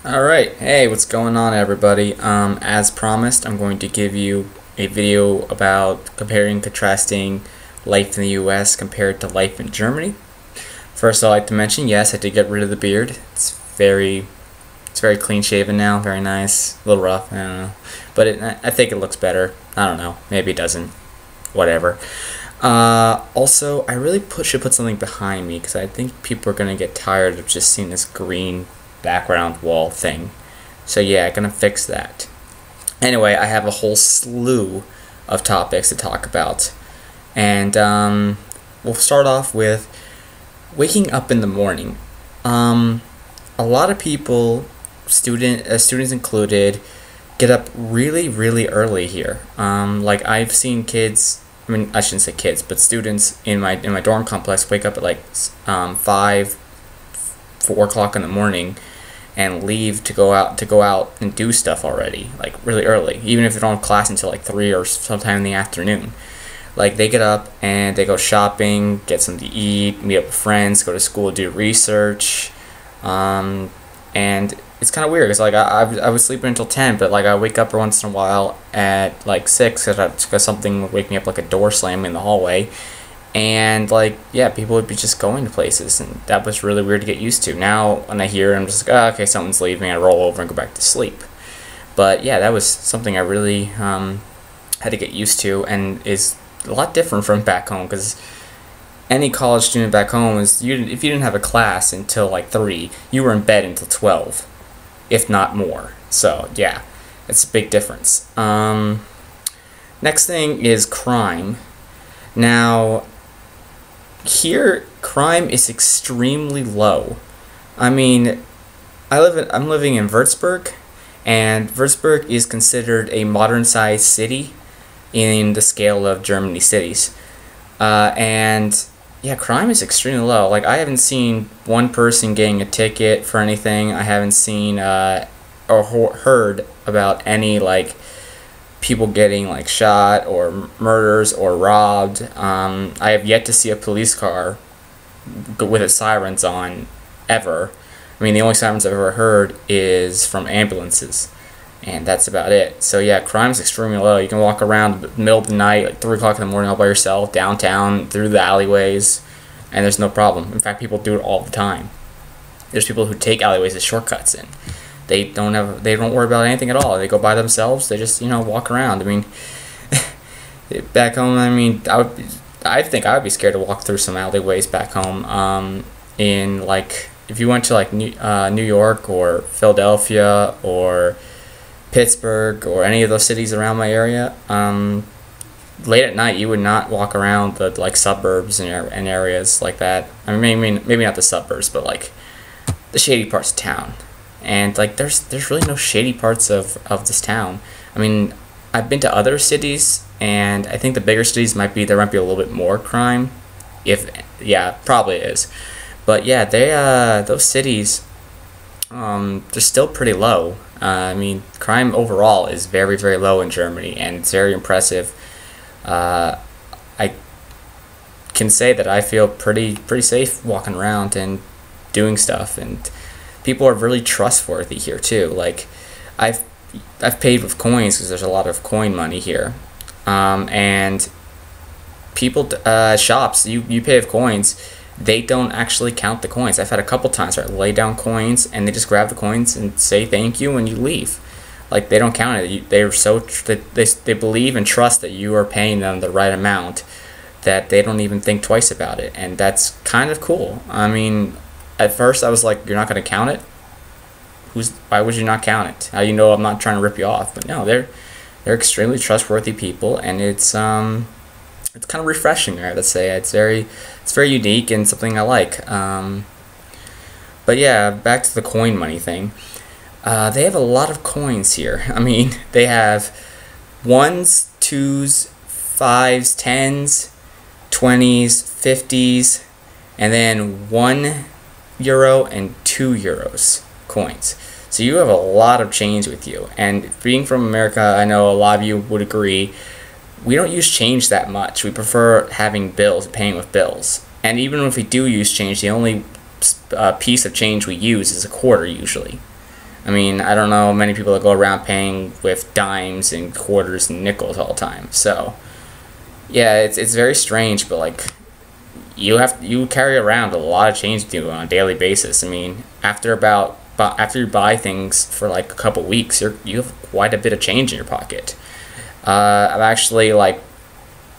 Alright, hey, what's going on everybody? As promised, I'm going to give you a video about comparing and contrasting life in the US compared to life in Germany. First, I'd like to mention, yes, I did get rid of the beard. It's very clean shaven now, very nice, a little rough, I don't know. But I think it looks better. I don't know, maybe it doesn't. Whatever. Also, I really should put something behind me because I think people are going to get tired of just seeing this green background wall thing. So yeah, I'm gonna fix that. Anyway, I have a whole slew of topics to talk about, and we'll start off with waking up in the morning. A lot of people, students included, get up really early here. Like I've seen kids. I mean, I shouldn't say kids, but students in my dorm complex wake up at like 4 o'clock in the morning and leave to go out and do stuff already, like really early, even if they don't have class until like 3 or sometime in the afternoon. Like they get up and they go shopping, get something to eat, meet up with friends, go to school, do research, and it's kind of weird because like I was sleeping until 10, but like I wake up once in a while at like 6 because something would wake me up, like a door slamming in the hallway. And like, yeah, people would be just going to places, and that was really weird to get used to. Now when I hear it, I'm just like, oh, okay, someone's leaving. I roll over and go back to sleep. But yeah, that was something I really had to get used to, and is a lot different from back home, because any college student back home is, if you didn't have a class until like 3, you were in bed until 12, if not more. So yeah, it's a big difference. Next thing is crime. Now, here, crime is extremely low. I mean, I'm living in Würzburg, and Würzburg is considered a modern-sized city in the scale of Germany cities. And yeah, crime is extremely low. Like, I haven't seen one person getting a ticket for anything. I haven't seen or heard about any like people getting like shot or murders or robbed. I have yet to see a police car with its sirens on ever. I mean, the only sirens I've ever heard is from ambulances, and that's about it. So yeah, crime's extremely low. You can walk around in the middle of the night, like 3 o'clock in the morning, all by yourself, downtown, through the alleyways, and there's no problem. In fact, people do it all the time. There's people who take alleyways as shortcuts in. They don't worry about anything at all. They go by themselves. They just, walk around. I mean, back home, I mean, I think I would be scared to walk through some alleyways back home. In like, if you went to like New York or Philadelphia or Pittsburgh or any of those cities around my area, late at night you would not walk around the like suburbs and areas like that. I mean, maybe not the suburbs, but like the shady parts of town. And like there's really no shady parts of this town. I mean, I've been to other cities, and I think the bigger cities there might be a little bit more crime. Yeah, probably is. But yeah, those cities, they're still pretty low. I mean, crime overall is very low in Germany, and it's very impressive. I can say that I feel pretty safe walking around and doing stuff, and people are really trustworthy here too. Like, I've paid with coins because there's a lot of coin money here, and people shops, you pay with coins. They don't actually count the coins. I've had a couple times where I lay down coins and they just grab the coins and say thank you and you leave. Like, they don't count it. They believe and trust that you are paying them the right amount, that they don't even think twice about it, and that's kind of cool. I mean, at first I was like, you're not going to count it? Why would you not count it? How do you know I'm not trying to rip you off? But no, they're extremely trustworthy people, and it's kind of refreshing, I would say. It's very unique and something I like. But yeah, back to the coin money thing. They have a lot of coins here. I mean, they have 1s, 2s, 5s, 10s, 20s, 50s, and then €1 and €2 coins. So you have a lot of change with you. And being from America, I know a lot of you would agree, we don't use change that much. We prefer having bills, paying with bills. And even if we do use change, the only piece of change we use is a quarter usually. I mean, I don't know many people that go around paying with dimes and quarters and nickels all the time. So, yeah, it's very strange, but like you carry around a lot of change with you on a daily basis. I mean, after you buy things for like a couple weeks, you have quite a bit of change in your pocket. I've actually like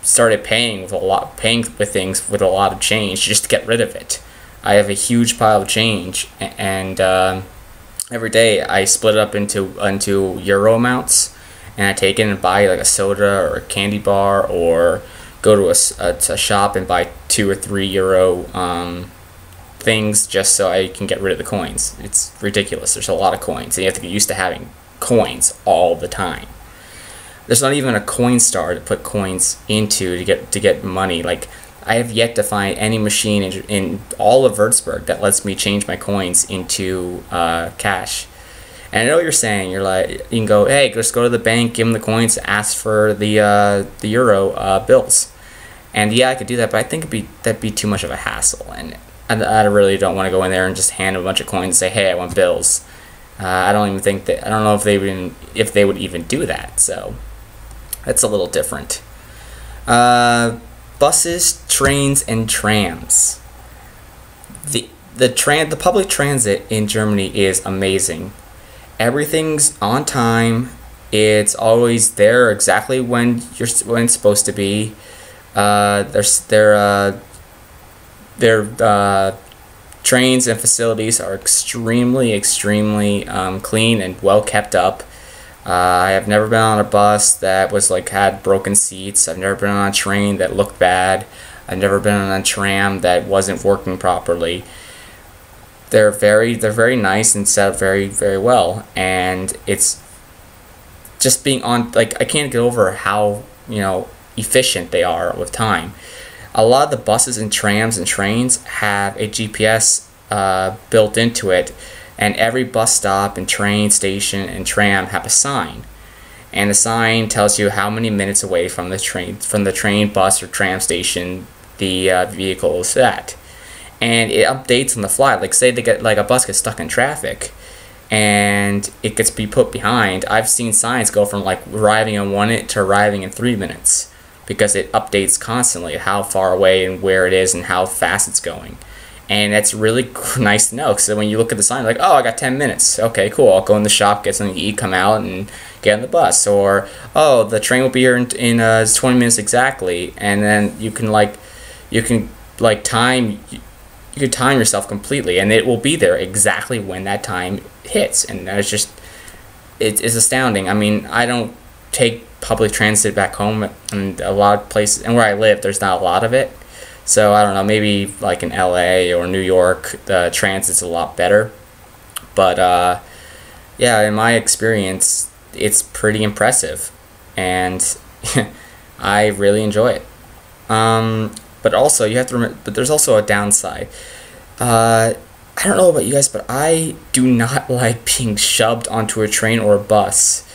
started paying with things with a lot of change just to get rid of it. I have a huge pile of change, and every day I split it up into euro amounts, and I take it and buy like a soda or a candy bar, or go to a shop and buy €2 or €3 things just so I can get rid of the coins. It's ridiculous. There's a lot of coins, and you have to get used to having coins all the time. There's not even a coin star to put coins into to get money. Like, I have yet to find any machine in all of Würzburg that lets me change my coins into cash. And I know what you're saying. You're like, you can go, hey, just go to the bank, give them the coins, ask for the euro bills. And yeah, I could do that, but I think that'd be too much of a hassle, and I really don't want to go in there and just hand them a bunch of coins and say, hey, I want bills. I don't even think that, I don't know if they would even do that. So that's a little different. Buses, trains, and trams. The public transit in Germany is amazing. Everything's on time. It's always there exactly when it's supposed to be. Their trains and facilities are extremely clean and well kept up. I have never been on a bus that was like had broken seats. I've never been on a train that looked bad. I've never been on a tram that wasn't working properly. They're very nice and set up very well, and it's just being on, like, I can't get over how efficient they are with time. A lot of the buses and trams and trains have a GPS built into it, and every bus stop and train station and tram have a sign, and the sign tells you how many minutes away from the train, bus, or tram station the vehicle is at, and it updates on the fly. Like, say a bus gets stuck in traffic and it gets put behind. I've seen signs go from like arriving in 1 minute to arriving in 3 minutes, because it updates constantly how far away and where it is and how fast it's going. And that's really nice to know, because when you look at the sign, like, oh, I got 10 minutes. Okay, cool. I'll go in the shop, get something to eat, come out, and get on the bus. Or, oh, the train will be here in 20 minutes exactly. And then you can time yourself completely, and it will be there exactly when that time hits. And that's just, it's astounding. I mean, I don't take public transit back home, and a lot of places, and where I live, there's not a lot of it. So I don't know, maybe like in LA or New York, the transit's a lot better. But yeah, in my experience, it's pretty impressive, and I really enjoy it. But also, you have to remember, but there's also a downside. I don't know about you guys, but I do not like being shoved onto a train or a bus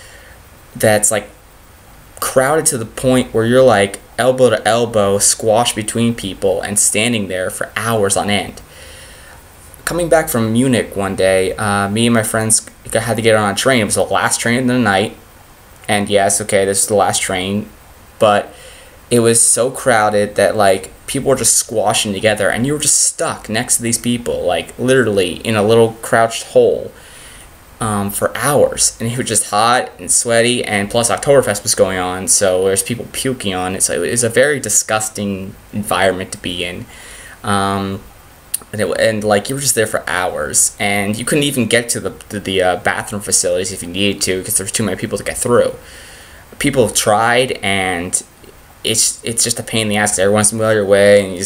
that's like crowded to the point where you're like elbow to elbow, squashed between people, and standing there for hours on end. Coming back from Munich one day, me and my friends had to get on a train. It was the last train of the night, and yes, okay, this is the last train, but it was so crowded that like people were just squashing together, and you were just stuck next to these people, like literally in a little crouched hole, for hours. And it was just hot and sweaty, and plus Oktoberfest was going on, so there's people puking on it. So it was a very disgusting environment to be in. And like you were just there for hours, and you couldn't even get to the bathroom facilities if you needed to, because there was too many people to get through. People have tried, and it's just a pain in the ass, 'cause everyone's familiar way, and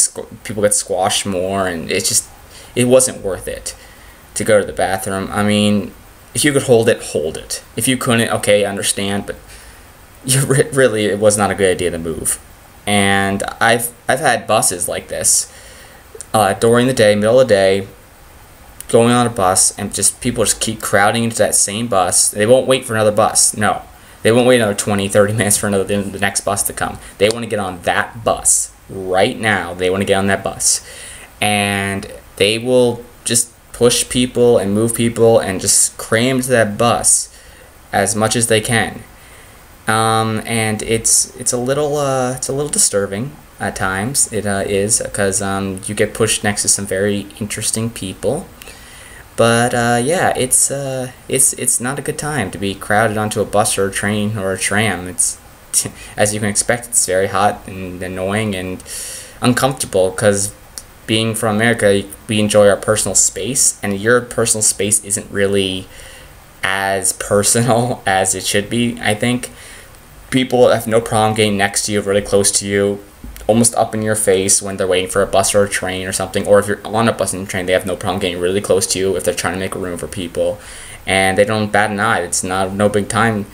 people get squashed more, and it wasn't worth it to go to the bathroom. I mean, if you could hold it, hold it. If you couldn't, okay, I understand, but really, it was not a good idea to move. And I've had buses like this during the day, middle of the day, going on a bus, and people just keep crowding into that same bus. They won't wait for another bus. No. They won't wait another 20, 30 minutes for the next bus to come. They want to get on that bus right now. They want to get on that bus. And they will just push people and move people and just cram to that bus as much as they can. And it's a little disturbing at times. It is because you get pushed next to some very interesting people. But yeah, it's not a good time to be crowded onto a bus or a train or a tram. It's as you can expect, it's very hot and annoying and uncomfortable because being from America, we enjoy our personal space, and your personal space isn't really as personal as it should be. I think people have no problem getting next to you, really close to you, almost up in your face when they're waiting for a bus or a train or something, or if you're on a bus and train, they have no problem getting really close to you if they're trying to make room for people, and they don't bat an eye. It's no big time.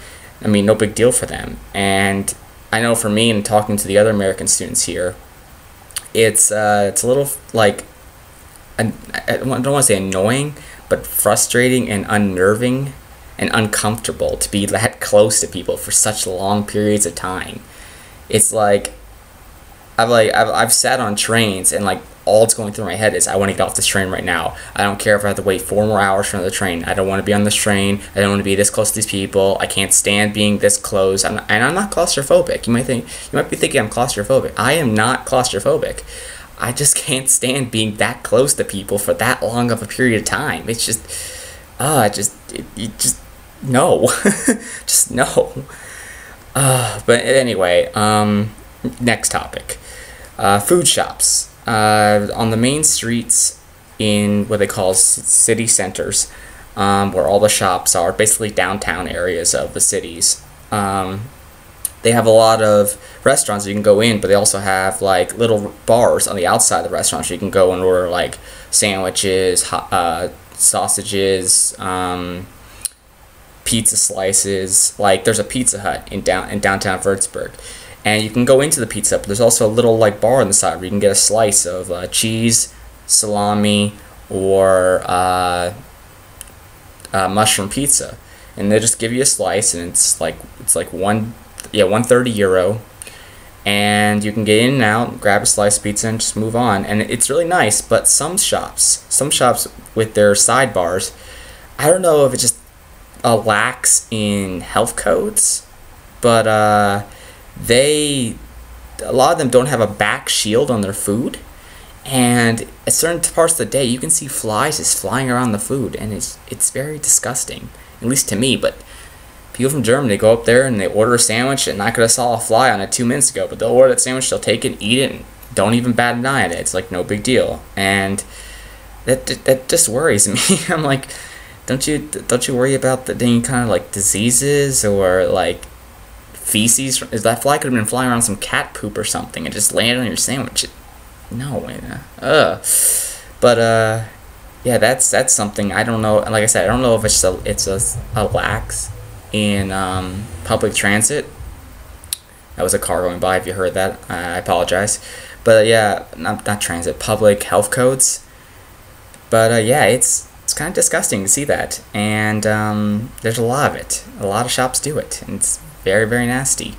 I mean, no big deal for them. And I know for me, and talking to the other American students here, it's a little like, I don't want to say annoying, but frustrating and unnerving and uncomfortable to be that close to people for such long periods of time. It's like I've sat on trains and like all that's going through my head is I want to get off this train right now. I don't care if I have to wait 4 more hours for the train. I don't want to be on this train. I don't want to be this close to these people. I can't stand being this close. And I'm not claustrophobic. You might be thinking I'm claustrophobic. I am not claustrophobic. I just can't stand being that close to people for that long of a period of time. It's just, no, just no. But anyway, next topic, food shops. On the main streets in what they call city centers, where all the shops are, basically downtown areas of the cities. They have a lot of restaurants you can go in, but they also have like little bars on the outside of the restaurants you can go and order like sandwiches, sausages, pizza slices. Like there's a Pizza Hut in downtown Würzburg, and you can go into the Pizza Hut, but there's also a little like bar on the side where you can get a slice of cheese, salami, or mushroom pizza, and they just give you a slice, and it's like €130, and you can get in and out, grab a slice of pizza, and just move on. And it's really nice. But some shops with their sidebars, I don't know if it's just lax in health codes, but a lot of them don't have a back shield on their food, and at certain parts of the day you can see flies just flying around the food, and it's very disgusting, at least to me. But people from Germany go up there and they order a sandwich, and I could have saw a fly on it 2 minutes ago, but they'll order that sandwich, they'll take it, eat it, and don't even bat an eye at it. It's like no big deal, and that just worries me. I'm like, don't you worry about any kind of like diseases or like feces? Is that fly could have been flying around some cat poop or something and just landed on your sandwich? No, but yeah, that's something I don't know. Like I said, I don't know if it's a lax in public transit. That was a car going by. If you heard that, I apologize. But yeah, not transit, public health codes. But yeah, it's kind of disgusting to see that, and there's a lot of it. A lot of shops do it, and it's very, very nasty.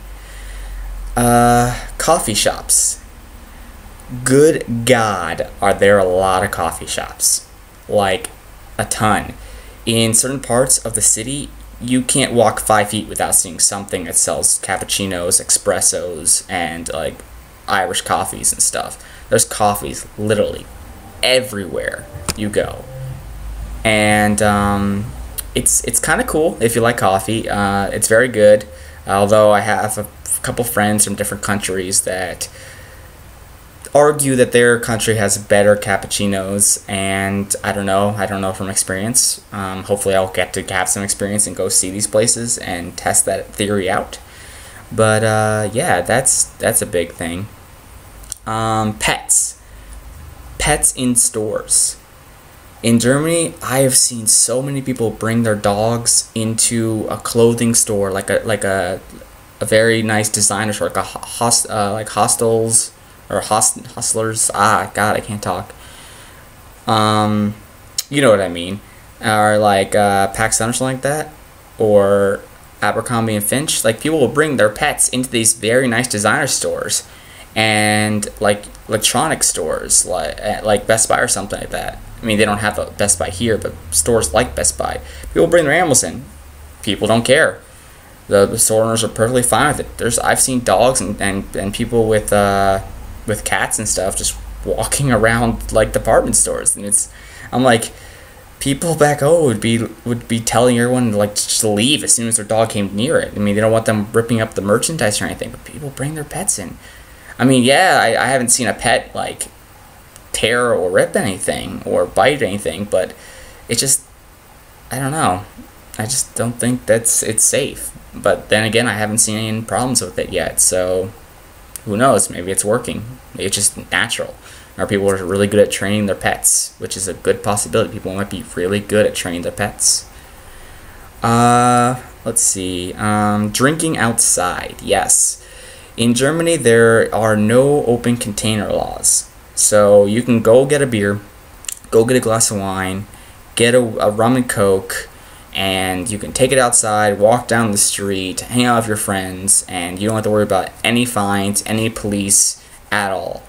Coffee shops. Good God, are there a lot of coffee shops? Like, a ton. In certain parts of the city, you can't walk 5 feet without seeing something that sells cappuccinos, espressos, and like Irish coffees and stuff. There's coffees literally everywhere you go, and it's kind of cool if you like coffee. It's very good. Although I have a couple friends from different countries that argue that their country has better cappuccinos, and I don't know from experience. Hopefully I'll get to have some experience and go see these places and test that theory out. But yeah, that's a big thing. Pets in stores. In Germany, I have seen so many people bring their dogs into a clothing store, like a very nice designer store, like hostels or hostlers. God, I can't talk. You know what I mean, or like PacSun or something like that, or Abercrombie and Finch. Like people will bring their pets into these very nice designer stores, and like electronic stores, like Best Buy or something like that. I mean, they don't have a Best Buy here, but stores like Best Buy, people bring their animals in. People don't care. The store owners are perfectly fine with it. I've seen dogs and people with cats and stuff just walking around like department stores, and I'm like, people back home would be telling everyone to like just leave as soon as their dog came near it. I mean, they don't want them ripping up the merchandise or anything, but people bring their pets in. I mean, yeah, I haven't seen a pet like tear or rip anything or bite anything, but it just, I don't know. I just don't think it's safe. But then again, I haven't seen any problems with it yet, so who knows? Maybe it's working. Maybe it's just natural. Or people are really good at training their pets, which is a good possibility. People might be really good at training their pets. Let's see. Drinking outside. Yes. In Germany, there are no open container laws. So you can go get a beer, go get a glass of wine, get a rum and coke, and you can take it outside, walk down the street, hang out with your friends, and you don't have to worry about any fines, any police at all.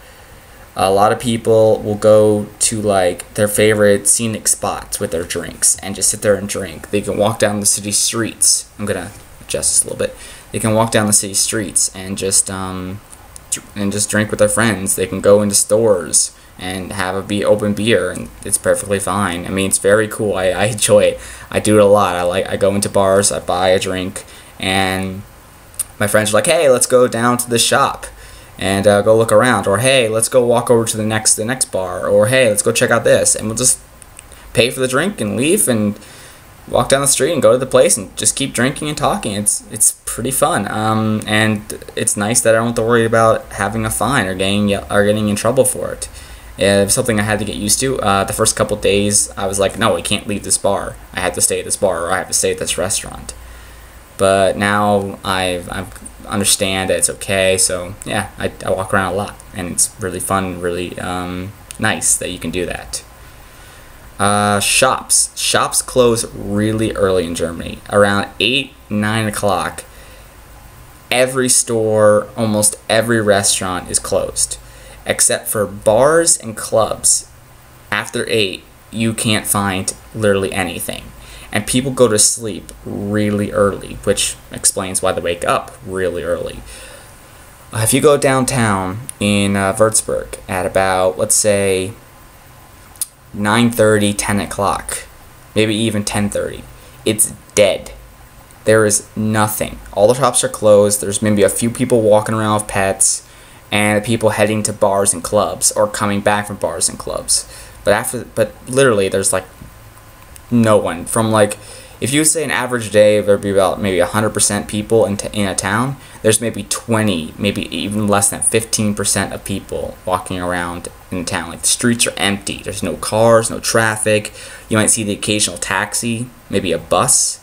A lot of people will go to like their favorite scenic spots with their drinks and just sit there and drink. They can walk down the city streets. I'm gonna adjust this a little bit. They can walk down the city streets and just drink with their friends. They can go into stores and have open beer, and it's perfectly fine. I mean, it's very cool. I enjoy it. I do it a lot. I go into bars, I buy a drink, and my friends are like, hey, let's go down to the shop and go look around, or hey, let's go walk over to the next bar, or hey, let's go check out this, and we'll just pay for the drink and leave and walk down the street and go to the place and just keep drinking and talking. It's pretty fun, and it's nice that I don't have to worry about having a fine or getting in trouble for it. It was something I had to get used to. The first couple days, I was like, no, I can't leave this bar. I have to stay at this bar, or I have to stay at this restaurant. But now I understand that it's okay, so yeah, I walk around a lot, and it's really fun, really nice that you can do that. Shops close really early in Germany, around 8-9 o'clock. Every store, almost every restaurant is closed, except for bars and clubs. After 8, you can't find literally anything. And people go to sleep really early, which explains why they wake up really early. If you go downtown in Würzburg at about, let's say, 9:30, 10 o'clock, maybe even 10:30, it's dead. There is nothing. All the shops are closed. There's maybe a few people walking around with pets, and people heading to bars and clubs or coming back from bars and clubs. But literally, there's like no one. From like, if you say an average day, there'd be about maybe 100% people in a town. There's maybe 20, maybe even less than 15% of people walking around in the town. Like, the streets are empty. There's no cars, no traffic. You might see the occasional taxi, maybe a bus,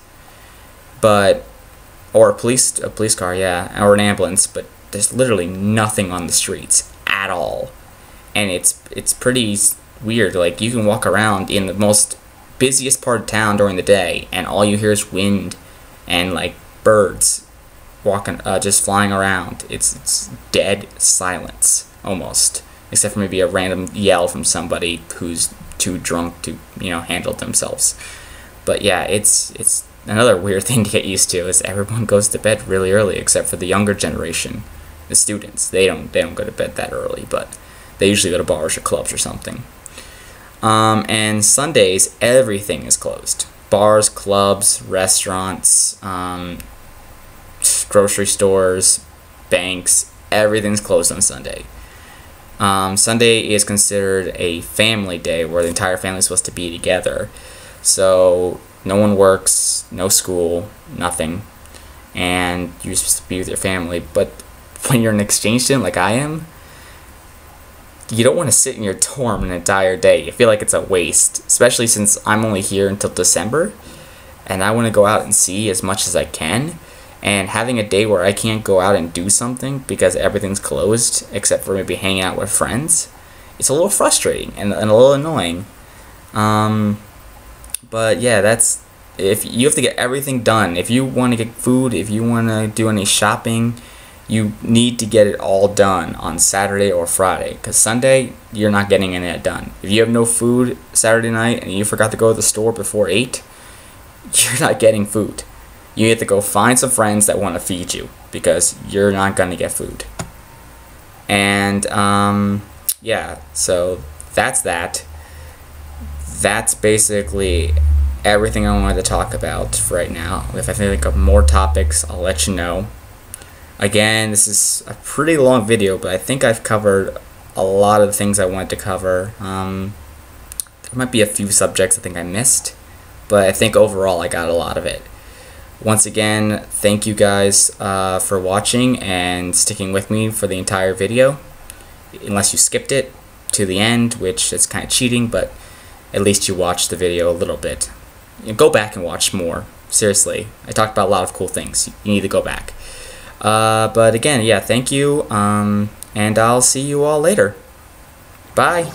or a police car, yeah, or an ambulance. But there's literally nothing on the streets at all, and it's pretty weird. Like, you can walk around in the most busiest part of town during the day, and all you hear is wind and like birds walking, just flying around. It's dead silence almost, except for maybe a random yell from somebody who's too drunk to handle themselves. But yeah, it's another weird thing to get used to is everyone goes to bed really early, except for the younger generation, the students. They don't go to bed that early, but they usually go to bars or clubs or something. And Sundays, everything is closed. Bars, clubs, restaurants, grocery stores, banks, everything's closed on Sunday. Sunday is considered a family day where the entire family is supposed to be together. So no one works, no school, nothing, and you're supposed to be with your family. But when you're an exchange student like I am, you don't want to sit in your dorm an entire day. You feel like it's a waste, especially since I'm only here until December, and I want to go out and see as much as I can. And having a day where I can't go out and do something because everything's closed, except for maybe hanging out with friends, it's a little frustrating and a little annoying. But yeah, if you have to get everything done. If you want to get food, if you want to do any shopping, you need to get it all done on Saturday or Friday, because Sunday you're not getting any of that done. If you have no food Saturday night and you forgot to go to the store before 8, you're not getting food. You have to go find some friends that want to feed you, because you're not going to get food. And yeah, so that's that. That's basically everything I wanted to talk about for right now. If I think of more topics, I'll let you know. Again, this is a pretty long video, but I think I've covered a lot of the things I wanted to cover. There might be a few subjects I think I missed, but I think overall I got a lot of it. Once again, thank you guys for watching and sticking with me for the entire video. Unless you skipped it to the end, which is kind of cheating, but at least you watched the video a little bit. Go back and watch more. Seriously, I talked about a lot of cool things. You need to go back. But again, yeah, thank you, and I'll see you all later. Bye!